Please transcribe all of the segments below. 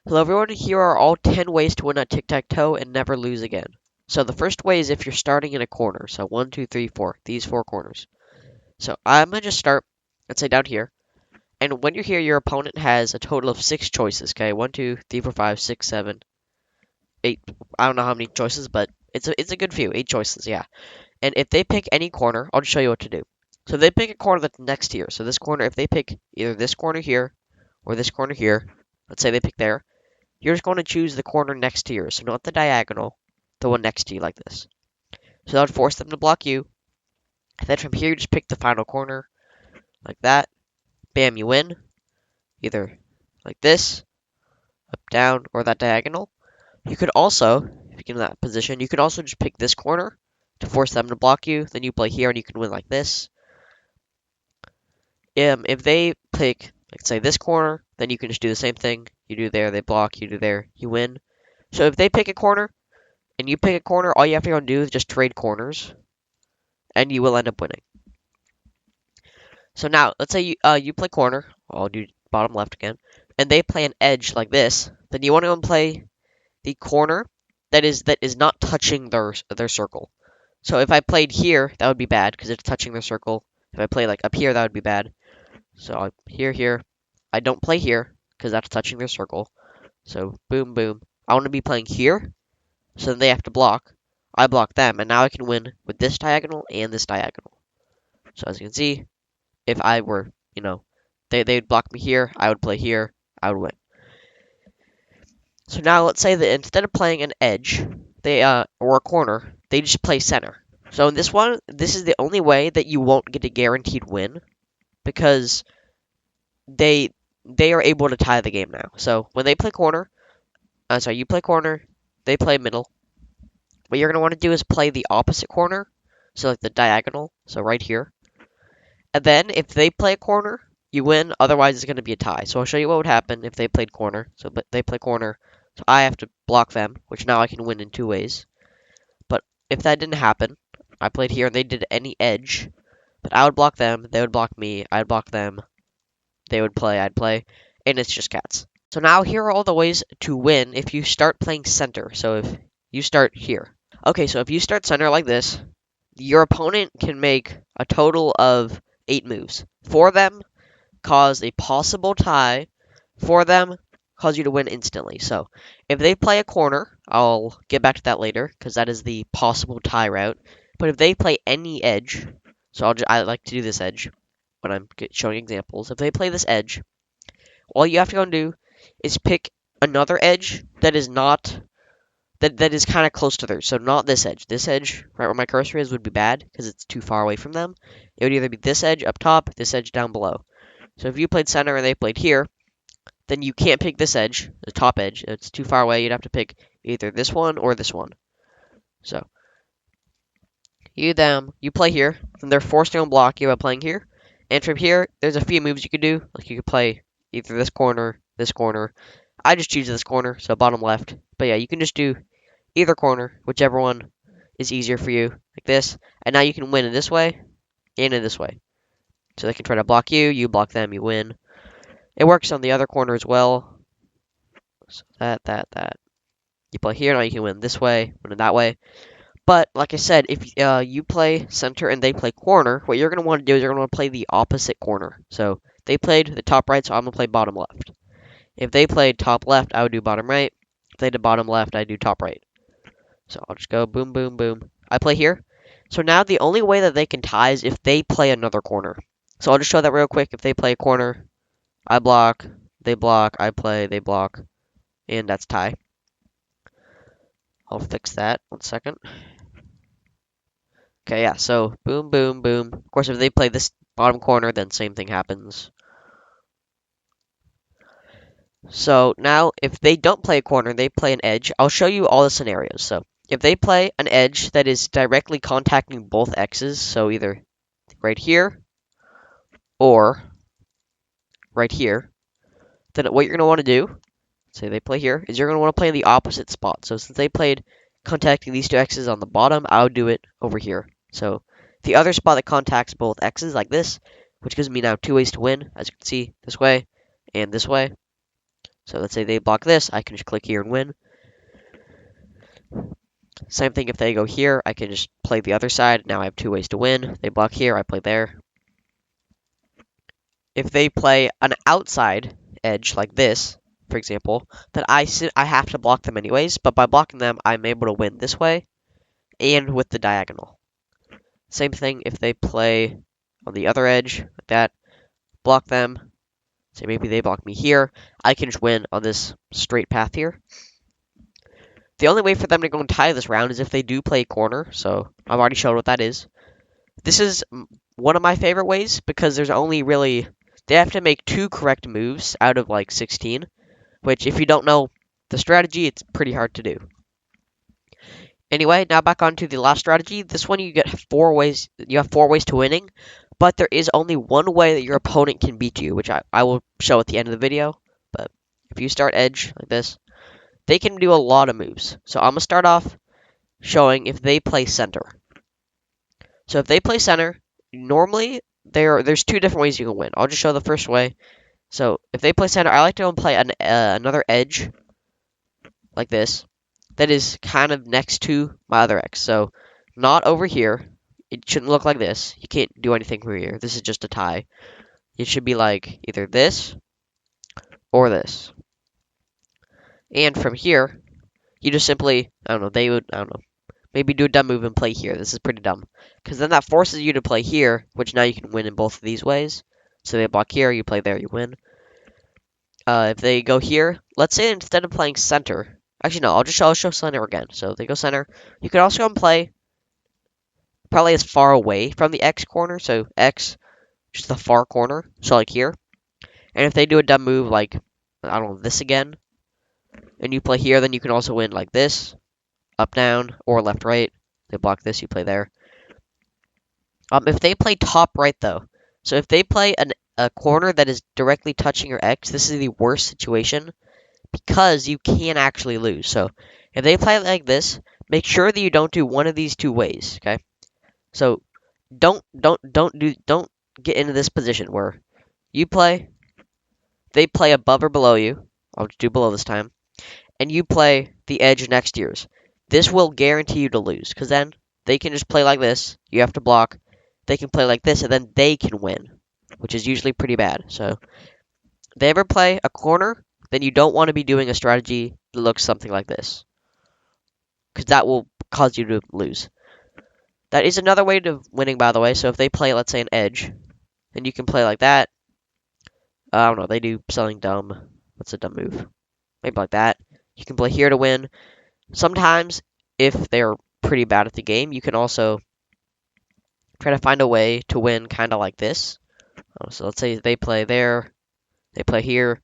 Hello everyone, here are all 10 ways to win at tic-tac-toe and never lose again. So the first way is if you're starting in a corner. So 1, 2, 3, 4, these 4 corners. So I'm going to just start, let's say down here. And when you're here, your opponent has a total of 6 choices, okay? 1, 2, 3, 4, 5, 6, 7, 8. I don't know how many choices, but it's a good few. 8 choices, yeah. And if they pick any corner, I'll just show you what to do. So if they pick a corner that's next here. So this corner, if they pick either this corner here or this corner here, let's say they pick there. You're just going to choose the corner next to yours, so not the diagonal, the one next to you like this. So that would force them to block you. And then from here, you just pick the final corner, like that. Bam, you win. Either like this, up, down, or that diagonal. You could also, if you get in that position, you could also just pick this corner to force them to block you. Then you play here, and you can win like this. If they pick, like say this corner, then you can just do the same thing. You do there, they block, you do there, you win. So if they pick a corner, and you pick a corner, all you have to go and do is just trade corners, and you will end up winning. So now, let's say you play corner, I'll do bottom left again, and they play an edge like this, then you want to go and play the corner that is not touching their circle. So if I played here, that would be bad, because it's touching their circle. If I play like up here, that would be bad. So here, I don't play here, because that's touching their circle. So boom, boom. I want to be playing here, so then they have to block. I block them, and now I can win with this diagonal and this diagonal. So as you can see, if I were, they'd block me here, I would play here, I would win. So now let's say that instead of playing an edge, or a corner, they just play center. So in this one, this is the only way that you won't get a guaranteed win, because they are able to tie the game now. So when they play corner, you play corner, they play middle. What you're going to want to do is play the opposite corner, so like the diagonal, so right here. And then if they play a corner, you win, otherwise it's going to be a tie. So I'll show you what would happen if they played corner. So but they play corner, so I have to block them, which now I can win in 2 ways. But if that didn't happen, I played here and they did any edge, but I would block them, they would block me, I'd block them, they would play, I'd play, and it's just cats. So now here are all the ways to win if you start playing center. So if you start here. Okay, so if you start center like this, your opponent can make a total of 8 moves. 4 of them cause a possible tie. 4 of them cause you to win instantly. So if they play a corner, I'll get back to that later, because that is the possible tie route. But if they play any edge, so I like to do this edge when I'm showing examples. If they play this edge, all you have to go and do is pick another edge that is not that is kind of close to theirs. So not this edge. This edge, right where my cursor is, would be bad because it's too far away from them. It would either be this edge up top, this edge down below. So if you played center and they played here, then you can't pick this edge, the top edge. It's too far away. You'd have to pick either this one or this one. So you play here, and they're forced to unblock you by playing here. And from here, there's a few moves you could do. Like you could play either this corner, this corner. I just choose this corner, so bottom left. But yeah, you can just do either corner, whichever one is easier for you, like this. And now you can win in this way and in this way. So they can try to block you, you block them, you win. It works on the other corner as well. So that. You play here, now you can win this way, win that way. But, like I said, if you play center and they play corner, what you're going to want to do is you're going to want to play the opposite corner. So they played the top right, so I'm going to play bottom left. If they played top left, I would do bottom right. If they did bottom left, I do top right. So I'll just go boom, boom, boom. I play here. So now the only way that they can tie is if they play another corner. So I'll just show that real quick. If they play a corner, I block, I play, they block, and that's tie. I'll fix that. 1 second. Okay, yeah, so boom, boom, boom. Of course, if they play this bottom corner, then same thing happens. So now, if they don't play a corner, they play an edge. I'll show you all the scenarios. So if they play an edge that is directly contacting both X's, so either right here or right here, then what you're going to want to do, say they play here, is you're going to want to play in the opposite spot. So since they played contacting these 2 X's on the bottom, I would do it over here. So the other spot that contacts both X's like this, which gives me now 2 ways to win, as you can see, this way and this way. So let's say they block this, I can just click here and win. Same thing if they go here, I can just play the other side. Now I have 2 ways to win. They block here, I play there. If they play an outside edge like this, for example, then I have to block them anyways, but by blocking them, I'm able to win this way and with the diagonal. Same thing if they play on the other edge like that, block them. Say maybe they block me here, I can just win on this straight path here. The only way for them to go and tie this round is if they do play corner, so I've already showed what that is. This is one of my favorite ways because there's only really, they have to make 2 correct moves out of like 16, which if you don't know the strategy, it's pretty hard to do. Anyway, now back onto the last strategy. This one you get 4 ways, you have 4 ways to winning, but there is only one way that your opponent can beat you, which I will show at the end of the video. But if you start edge like this, they can do a lot of moves. So I'm going to start off showing if they play center. So if they play center, normally there's 2 different ways you can win. I'll just show the first way. So if they play center, I like to go and play another edge like this that is kind of next to my other X. So not over here. It shouldn't look like this. You can't do anything from here. This is just a tie. It should be like either this or this. And from here, you just simply, I don't know, maybe do a dumb move and play here. This is pretty dumb. Because then that forces you to play here, which now you can win in both of these ways. So they block here, you play there, you win. If they go here, let's say instead of playing center, actually no, I'll show center again. So they go center. You can also go and play probably as far away from the X corner. So X, just the far corner. So like here. And if they do a dumb move like, I don't know, this again, and you play here, then you can also win like this, up, down, or left, right. They block this, you play there. If they play top right, though, so if they play a corner that is directly touching your X, this is the worst situation because you can actually lose. So if they play like this, make sure that you don't do one of these 2 ways, okay? So don't get into this position where you play, they play above or below you. I'll just do below this time. And you play the edge next to yours. This will guarantee you to lose, because then they can just play like this. You have to block. They can play like this, and then they can win, which is usually pretty bad. So if they ever play a corner, then you don't want to be doing a strategy that looks something like this, because that will cause you to lose. That is another way to winning, by the way. So if they play, let's say, an edge, then you can play like that. I don't know. They do something dumb. What's a dumb move? Maybe like that. You can play here to win. Sometimes, if they're pretty bad at the game, you can also try to find a way to win kind of like this. So let's say they play there, they play here.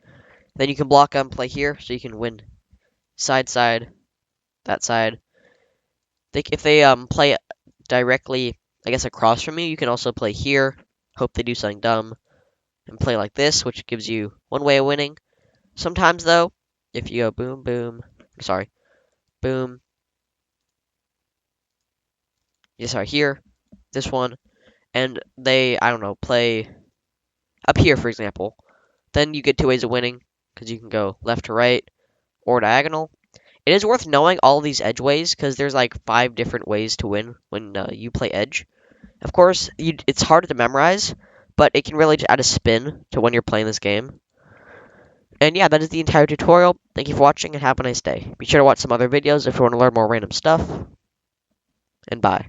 Then you can block them, play here, so you can win side, that side. If they play directly, I guess, across from you, you can also play here, hope they do something dumb, and play like this, which gives you one way of winning. Sometimes, though, if you go boom, boom, boom, here, this one, and they, I don't know, play up here, for example, then you get 2 ways of winning, because you can go left to right, or diagonal. It is worth knowing all these edge ways, because there's like 5 different ways to win when you play edge. Of course, it's hard to memorize, but it can really add a spin to when you're playing this game. And yeah, that is the entire tutorial. Thank you for watching, and have a nice day. Be sure to watch some other videos if you want to learn more random stuff. And bye.